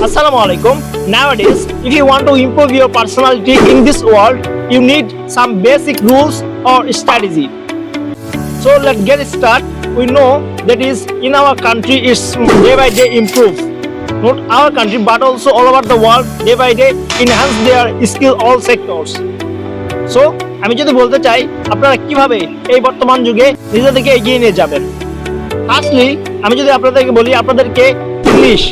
Assalamu alaikum. Nowadays, if you want to improve your personality in this world, you need some basic rules or strategy. So let's get started. We know that is in our country is day by day improve. Not our country but also all over the world day by day enhance their skill all sectors. So আমি যদি বলতে চাই আপনারা কিভাবে এই বর্তমান যুগে নিজেদেরকে এগিয়ে নিয়ে যাবেন। ফার্স্টলি আমি যদি আপনাদেরকে বলি আপনাদেরকে ইংলিশ,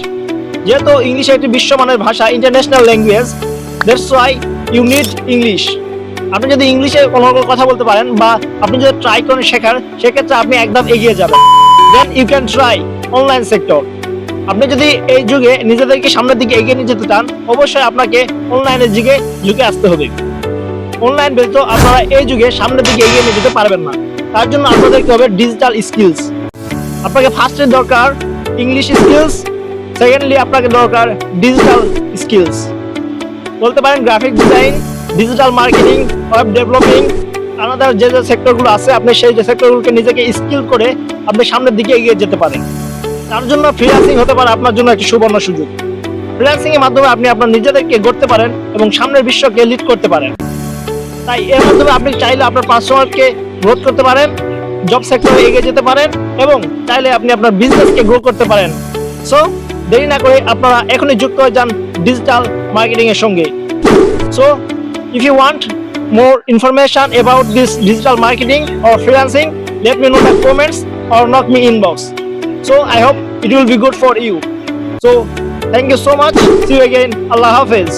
যেহেতু ইংলিশ একটি বিশ্বমানের ভাষা, international language, that's why you need English. আপনি যদি ইংলিশে কোনো কথা বলতে পারেন বা আপনি যদি ট্রাই করেন শেখার, সেক্ষেত্রে আপনি একদম এগিয়ে যাবেন। Then you can try online sector. আপনি যদি এই যুগে নিজেদেরকে সামনের দিকে এগিয়ে নিয়ে যেতে চান, অবশ্যই আপনাকে অনলাইনের দিকে ঝুঁকে আসতে হবে। অনলাইন ব্যতীত আপনারা এই যুগে সামনের দিকে এগিয়ে নিয়ে যেতে পারবেন না। তার জন্য আপনাদেরকে হবে ডিজিটাল স্কিলস। আপনাকে ফার্স্টে দরকার ইংলিশ স্কিলস, সেকেন্ডলি আপনাকে দরকার ডিজিটাল স্কিলস। বলতে পারেন graphic design, digital marketing, web developing, আলাদা যে যে সেক্টরগুলো আছে আপনি সেই যে সেক্টরগুলোকে নিজেকে স্কিল করে আপনি সামনের দিকে এগিয়ে যেতে পারেন। তার জন্য ফ্রিল্যান্সিং হতে পারে আপনার জন্য একটি সুবর্ণ সুযোগ। ফ্রিল্যান্সিং এর মাধ্যমে আপনি আপনার নিজেদেরকে গড়তে পারেন এবং সামনের বিশ্বকে লিড করতে পারেন। তাই এর মাধ্যমে আপনি চাইলে আপনার পার্সোনালকে গ্রোথ করতে পারেন, জব সেক্টরে এগিয়ে যেতে পারেন এবং চাইলে আপনি আপনার বিজনেসকে গ্রো করতে পারেন। সো দেরি না করে আপনারা এখনই যুক্ত হয়ে যান ডিজিটাল মার্কেটিং এর সঙ্গে। So if you want more information about this digital marketing or freelancing, let me know in the comments or knock me inbox. So I hope it will be good for you. So thank you so much. See you again. Allah Hafiz.